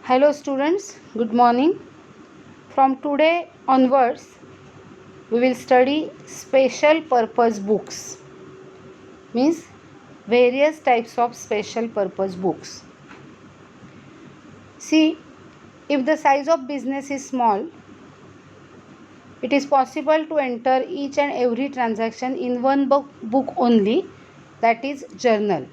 Hello students, good morning. From today onwards, we will study special purpose books. Means various types of special purpose books. See, if the size of business is small, it is possible to enter each and every transaction in one book only, that is journal.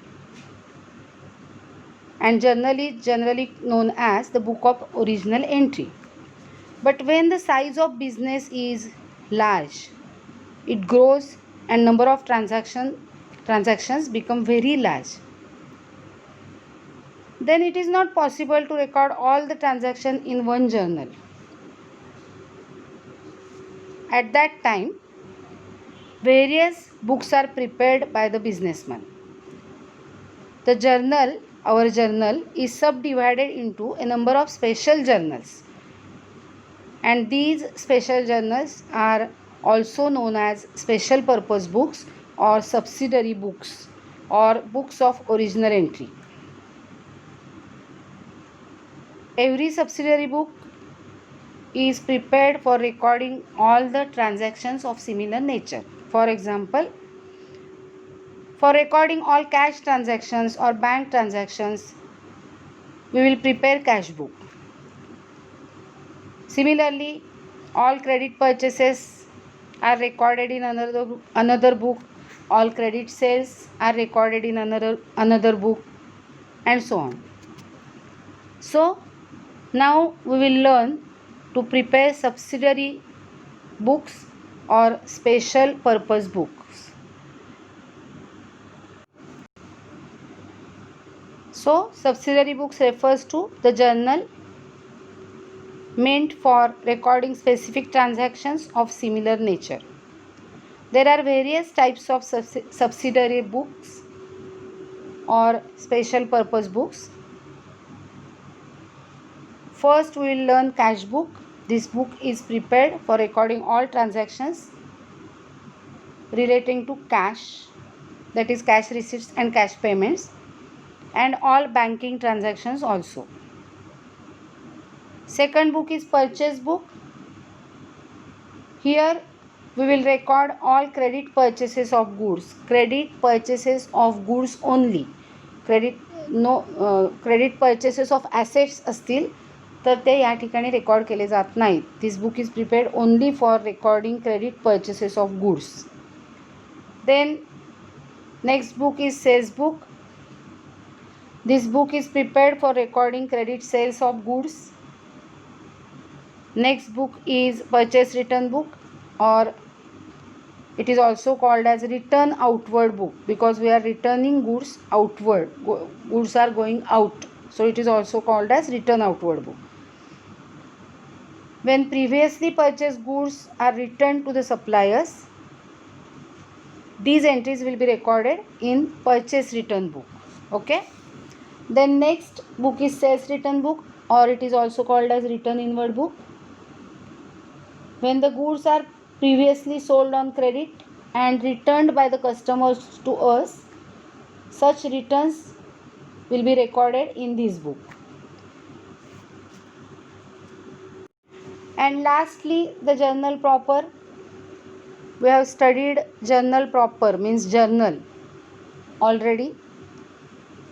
And journal is generally known as the book of original entry. But when the size of business is large, it grows and number of transactions become very large. Then it is not possible to record all the transactions in one journal. At that time, various books are prepared by the businessman. The journal, our journal, is subdivided into a number of special journals. And these special journals are also known as special purpose books or subsidiary books or books of original entry. Every subsidiary book is prepared for recording all the transactions of similar nature. For example, for recording all cash transactions or bank transactions, we will prepare cash book. Similarly, all credit purchases are recorded in another book. All credit sales are recorded in another book, and so on. So now we will learn to prepare subsidiary books or special purpose books. So subsidiary books refers to the journal meant for recording specific transactions of similar nature. There are various types of subsidiary books or special purpose books. First, we will learn cash book. This book is prepared for recording all transactions relating to cash, that is cash receipts and cash payments, and all banking transactions also. Second book is purchase book. Here we will record all credit purchases of goods. Credit purchases of goods only. Credit purchases of assets असतील तर ते या ठिकाणी record केले जात नाहीत. This book is prepared only for recording credit purchases of goods. Then next book is sales book. This book is prepared for recording credit sales of goods. Next book is purchase return book, or it is also called as return outward book because we are returning goods outward. Goods are going out. So it is also called as return outward book. When previously purchased goods are returned to the suppliers, these entries will be recorded in purchase return book. Okay. Then next book is sales return book, or it is also called as return inward book. When the goods are previously sold on credit and returned by the customers to us, such returns will be recorded in this book. And lastly, the journal proper. We have studied journal proper, means journal already.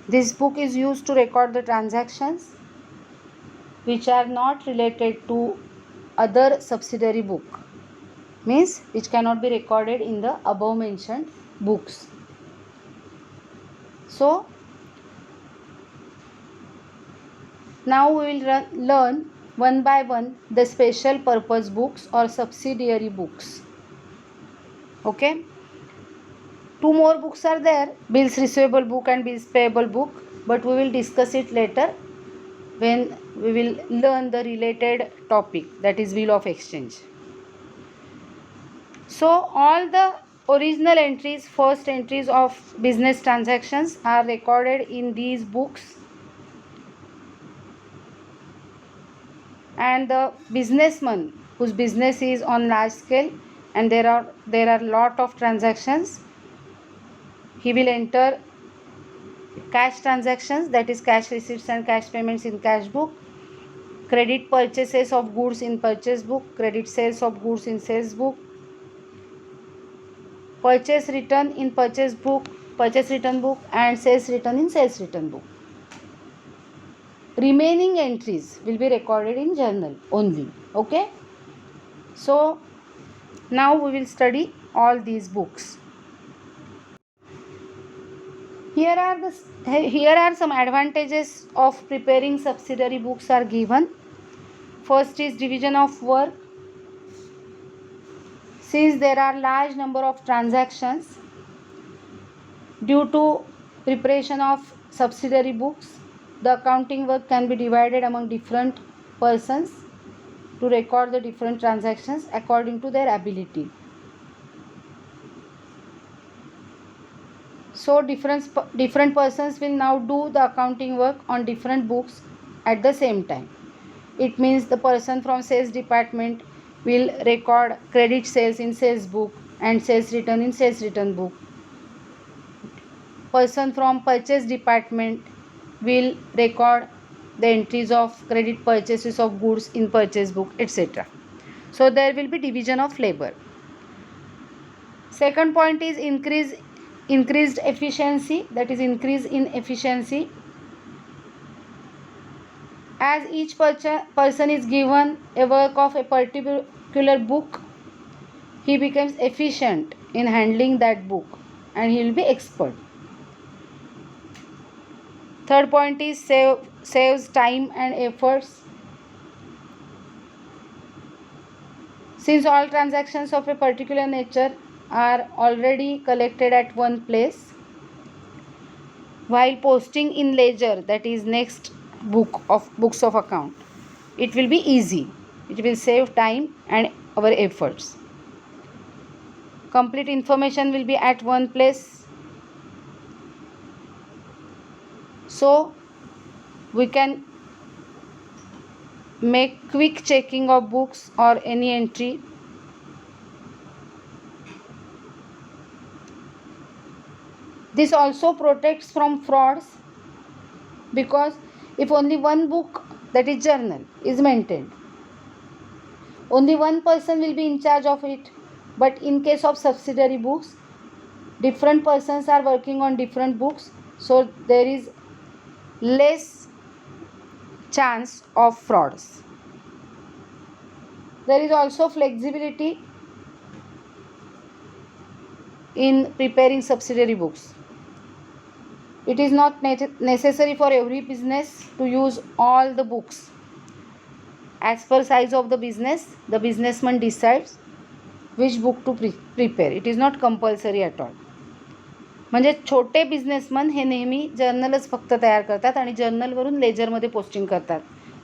This book is used to record the transactions which are not related to other subsidiary book, means which cannot be recorded in the above mentioned books. So now we will learn one by one the special purpose books or subsidiary books. Okay. Two more books are there, bills receivable book and bills payable book, but we will discuss it later when we will learn the related topic, that is bill of exchange. So all the original entries, first entries of business transactions are recorded in these books, and the businessman whose business is on large scale and there are lot of transactions, he will enter cash transactions, that is cash receipts and cash payments, in cash book. credit purchases of goods in purchase book, credit sales of goods in sales book, purchase return in purchase return book, and sales return in sales return book. Remaining entries will be recorded in journal only. Okay, so now we will study all these books. Here are some advantages of preparing subsidiary books are given. First is division of work. Since there are large number of transactions, due to preparation of subsidiary books, the accounting work can be divided among different persons to record the different transactions according to their ability. So different persons will now do the accounting work on different books at the same time. It means the person from sales department will record credit sales in sales book and sales return in sales return book. Person from purchase department will record the entries of credit purchases of goods in purchase book, etc. So there will be division of labor. Second point is increased efficiency, that is increase in efficiency. As each person is given a work of a particular book, he becomes efficient in handling that book and he will be expert. Third point is saves time and efforts. Since all transactions of a particular nature are already collected at one place, while posting in ledger, that is next books of account, it will be easy. It will save time and our efforts. Complete information will be at one place, so we can make quick checking of books or any entry. This also protects from frauds, because if only one book, that is journal, is maintained, only one person will be in charge of it. But in case of subsidiary books, different persons are working on different books, so there is less chance of frauds. There is also flexibility in preparing subsidiary books. It is not necessary for every business to use all the books. As per size of the businessman decides which book to prepare. It is not compulsory at all. म्हणजे छोटे businessman हे नेहमी जर्नलच फक्त तयार करतात आणि जर्नलवरून लेजरमध्ये posting करतात,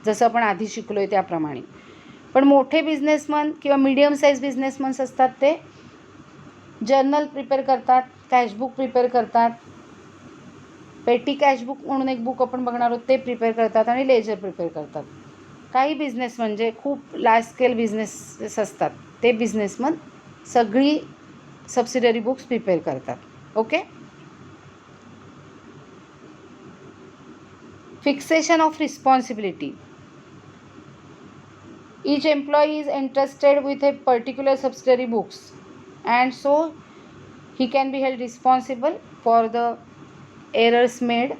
जसं आपण आधी शिकलोय त्याप्रमाणे. पण मोठे बिझनेसमन किंवा मीडियम साईज बिझनेसमन्स असतात ते जर्नल प्रिपेअर करतात, कॅशबुक प्रिपेअर करतात, पेटी कॅशबुक म्हणून एक बुक आपण बघणार आहोत ते प्रिपेअर करतात आणि लेजर प्रिपेअर करतात. काही बिझनेस म्हणजे खूप लार्ज स्केल बिझनेसेस असतात ते बिझनेसमन सगळी सबसिडरी बुक्स प्रिपेअर करतात. Okay. Fixation of responsibility. Each employee is entrusted with a particular subsidiary books, and so he can be held responsible for the errors made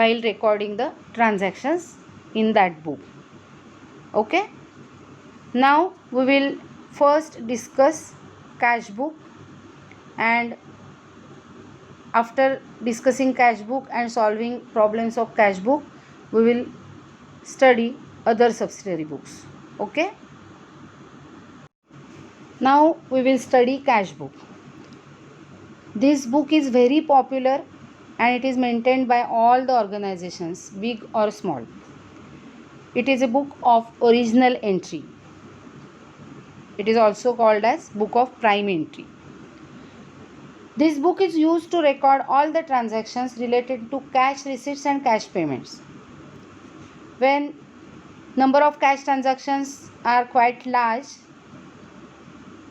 while recording the transactions in that book. Okay. Now we will first discuss cash book, and after discussing cash book and solving problems of cash book, we will study other subsidiary books. Okay. Now we will study cash book. This book is very popular and it is maintained by all the organizations, big or small. It is a book of original entry. It is also called as book of prime entry. This book is used to record all the transactions related to cash receipts and cash payments. When number of cash transactions are quite large,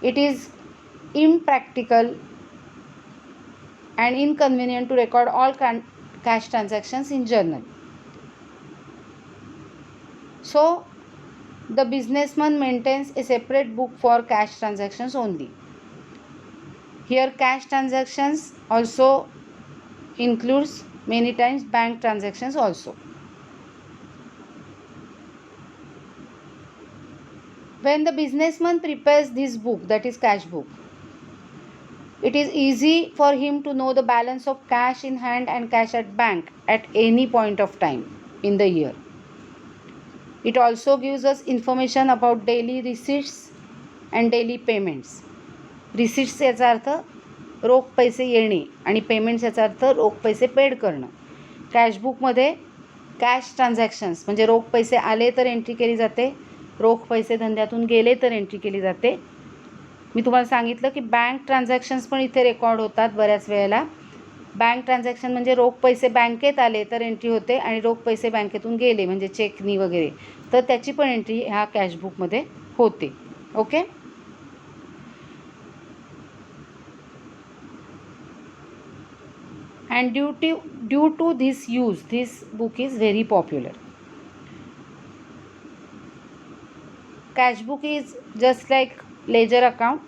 it is impractical and inconvenient to record all cash transactions in journal. So the businessman maintains a separate book for cash transactions only. Here cash transactions also includes many times bank transactions also. When the businessman prepares this book, that is cash book, it is easy for him to know the balance of cash in hand and cash at bank at any point of time in the year. It also gives us information about daily receipts and daily payments. Receipts याचा अर्थ रोख पैसे येणे आणि payments याचा अर्थ रोख पैसे paid करणं. कॅशबुकमध्ये cash transactions म्हणजे रोख पैसे आले तर एंट्री केली जाते, रोख पैसे धंद्यातून गेले तर एंट्री केली जाते. मी तुम्हाला सांगितलं की बँक ट्रान्झॅक्शन्स पण इथे रेकॉर्ड होतात बऱ्याच वेळेला. बँक ट्रान्झॅक्शन म्हणजे रोख पैसे बँकेत आले तर एंट्री होते आणि रोख पैसे बँकेतून गेले म्हणजे चेकनी वगैरे तर त्याची पण एंट्री ह्या कॅशबुकमध्ये होते. Okay. And due to this use, this book is very popular. Cash book is just like ledger account.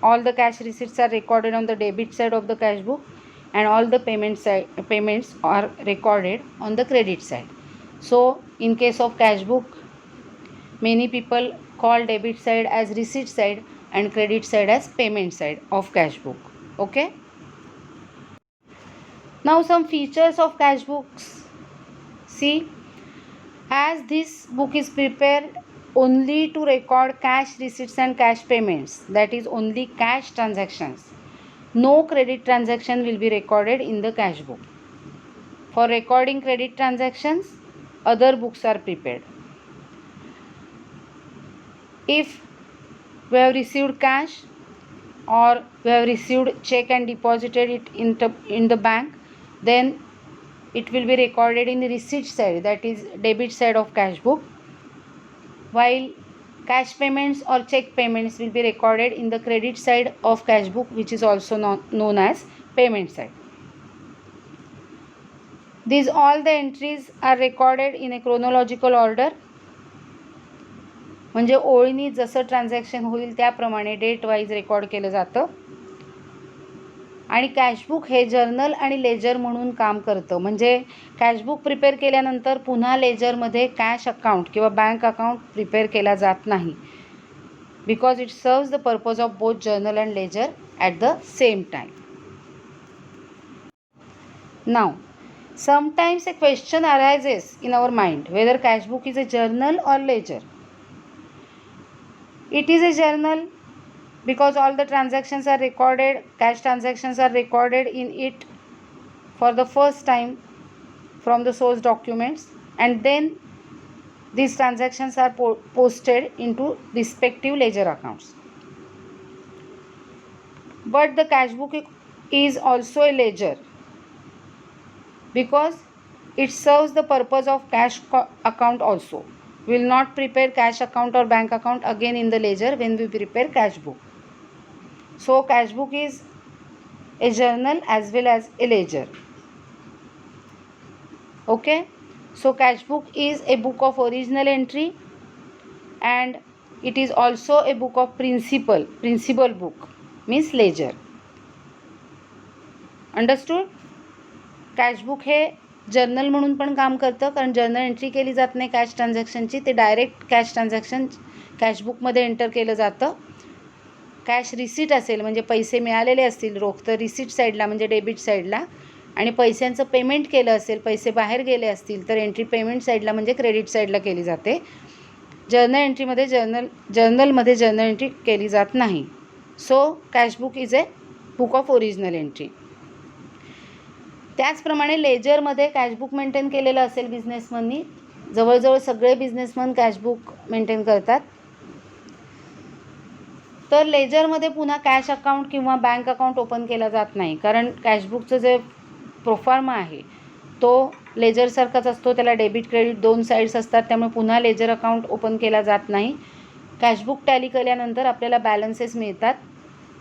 All the cash receipts are recorded on the debit side of the cash book, and all the payments are recorded on the credit side. So in case of cash book, many people call debit side as receipt side and credit side as payment side of cash book. Okay. Now some features of cash books. See, as this book is prepared only to record cash receipts and cash payments, that is only cash transactions, no credit transaction will be recorded in the cash book. For recording credit transactions, other books are prepared. If we have received cash or we have received check and deposited it in the bank, then it will be recorded in the receipt side, that is debit side of cash book, while cash payments or check payments will be recorded in the credit side of cash book, which is also known as payment side. These all the entries are recorded in a chronological order, म्हणजे ओळीनी जसं transaction होईल त्याप्रमाणे date wise record केलं जातं. आणि cashbook हे journal आणि ledger म्हणून काम करतं. म्हणजे कॅशबुक प्रिपेअर केल्यानंतर पुन्हा लेजरमध्ये कॅश अकाउंट किंवा बँक अकाउंट प्रिपेअर केला जात नाही, because it serves the purpose of both journal and ledger at the same time. Now sometimes a question arises in our mind whether cash book is a journal or ledger. It is a journal because all the transactions are recorded, cash transactions are recorded in it for the first time from the source documents, and then these transactions are posted into respective ledger accounts. But the cash book is also a ledger because it serves the purpose of cash account also. We will not prepare cash account or bank account again in the ledger when we prepare cash book. So cash book is a journal as well as a ledger. Okay. So cash book is a book of original entry and it is also a book of principal book means ledger. Understood? Cash book हे journal म्हणून पण काम करतं, कारण journal entry केली जात नाही cash ट्रान्झॅक्शनची, ते डायरेक्ट कॅश ट्रान्झॅक्शन कॅशबुकमध्ये एंटर केलं जातं. कॅश रिसीट असेल म्हणजे पैसे मिळालेले असतील रोख तर रिसीट साईडला म्हणजे डेबिट साईडला, आणि पैशांचं पेमेंट केलं असेल पैसे बाहेर गेले असतील तर एंट्री पेमेंट साईडला म्हणजे क्रेडिट साईडला केली जाते. जर्नल एंट्रीमध्ये जर्नलमध्ये जर्नल एंट्री केली जात नाही. So cashbook is a book of original entry. त्याचप्रमाणे लेजरमध्ये कॅशबुक मेंटेन केलेलं असेल बिझनेसमननी, जवळजवळ सगळे बिझनेसमन कॅशबुक मेंटेन करतात. तर लेजरमध्ये पुन्हा कॅश अकाउंट किंवा बँक अकाउंट ओपन केला जात नाही, कारण कॅशबुकचं जे प्रोफॉर्मा आहे तो लेजरसारखाच असतो, त्याला डेबिट क्रेडिट दोन साईड्स असतात, त्यामुळे पुन्हा लेजर अकाउंट ओपन केला जात नाही. कॅशबुक टॅली केल्यानंतर आपल्याला बॅलन्सेस मिळतात,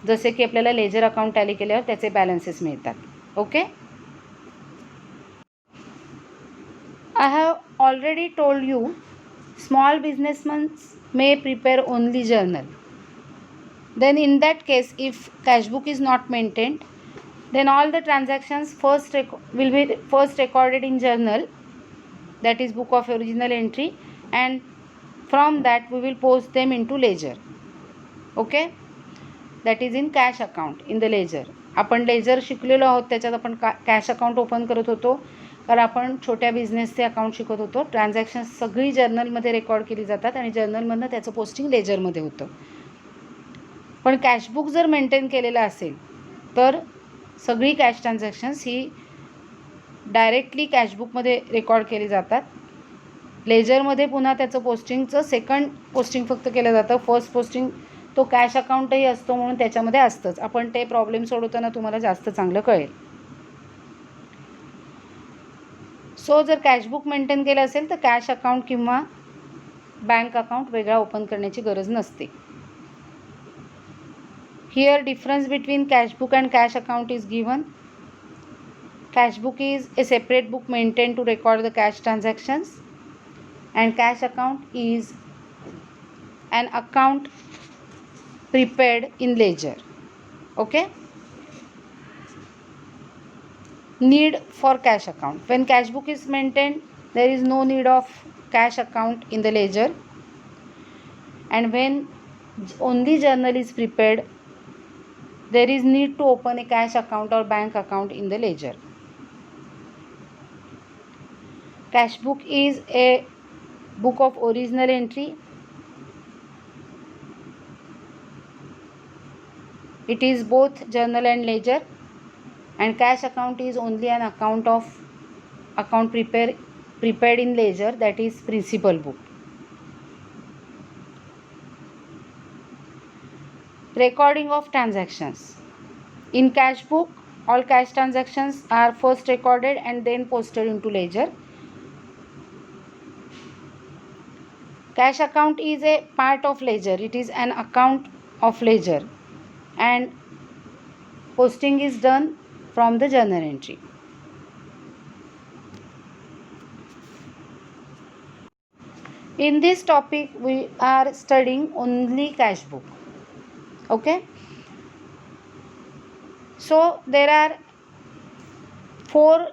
जसे की आपल्याला लेजर अकाउंट टॅली केल्यावर त्याचे बॅलन्सेस मिळतात. Okay. I have already told you Small businessmen may prepare only journal. Then in that case, if cash book is not maintained, then all the transactions will be first recorded in journal, that is book of original entry, and from that we will post them into ledger. Okay, that is in cash account in the ledger. आपण laser शिकलेलो आहोत, त्याच्यात आपण cash account open करत होतो, कारण आपण छोट्या बिझनेसचे अकाउंट शिकत होतो. ट्रान्झॅक्शन्स सगळी जर्नलमध्ये रेकॉर्ड केली जातात आणि जर्नलमधनं त्याचं पोस्टिंग लेजरमध्ये होतं. पण कॅशबुक जर मेंटेन केलेलं असेल तर सगळी कॅश ट्रान्झॅक्शन्स ही डायरेक्टली कॅशबुकमध्ये रेकॉर्ड केली जातात. लेजरमध्ये पुन्हा त्याचं पोस्टिंगचं सेकंड पोस्टिंग फक्त केलं जातं. फर्स्ट पोस्टिंग तो कॅश अकाउंटही असतो म्हणून त्याच्यामध्ये असतंच. आपण ते प्रॉब्लेम सोडवताना तुम्हाला जास्त चांगलं कळेल. सो जर कॅशबुक मेंटेन केलं असेल तर कॅश अकाउंट किंवा बँक अकाउंट वेगळा ओपन करण्याची गरज नसते. Here difference between cash book and cash account is given. Cash book is a separate book maintained to record the cash transactions, and cash account is an account prepared in ledger. Okay. Need for cash account. When cash book is maintained, there is no need of cash account in the ledger, and when only journal is prepared, there is need to open a cash account or bank account in the ledger. Cash book is a book of original entry. It is both journal and ledger, and cash account is only an account prepared in ledger, that is principal book. Recording of transactions. In cash book, all cash transactions are first recorded and then posted into ledger. Cash account is a part of ledger. It is an account of ledger, and posting is done from the journal entry. In this topic, we are studying only cash book. Okay. So there are 4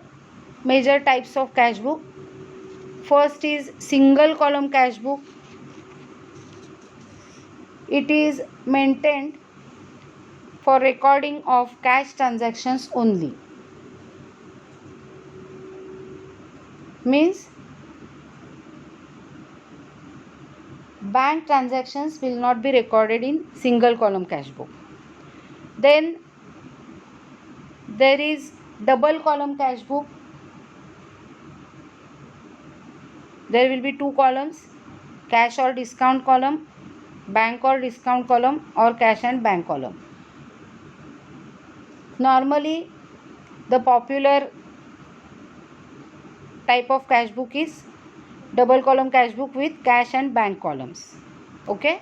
major types of cash book. First is single column cash book. It is maintained for recording of cash transactions only. Means bank transactions will not be recorded in single column cash book. Then there is double column cash book. There will be 2 columns, cash or discount column, bank or discount column, or cash and bank column. Normally the popular type of cash book is double column cash book with cash and bank columns. Okay.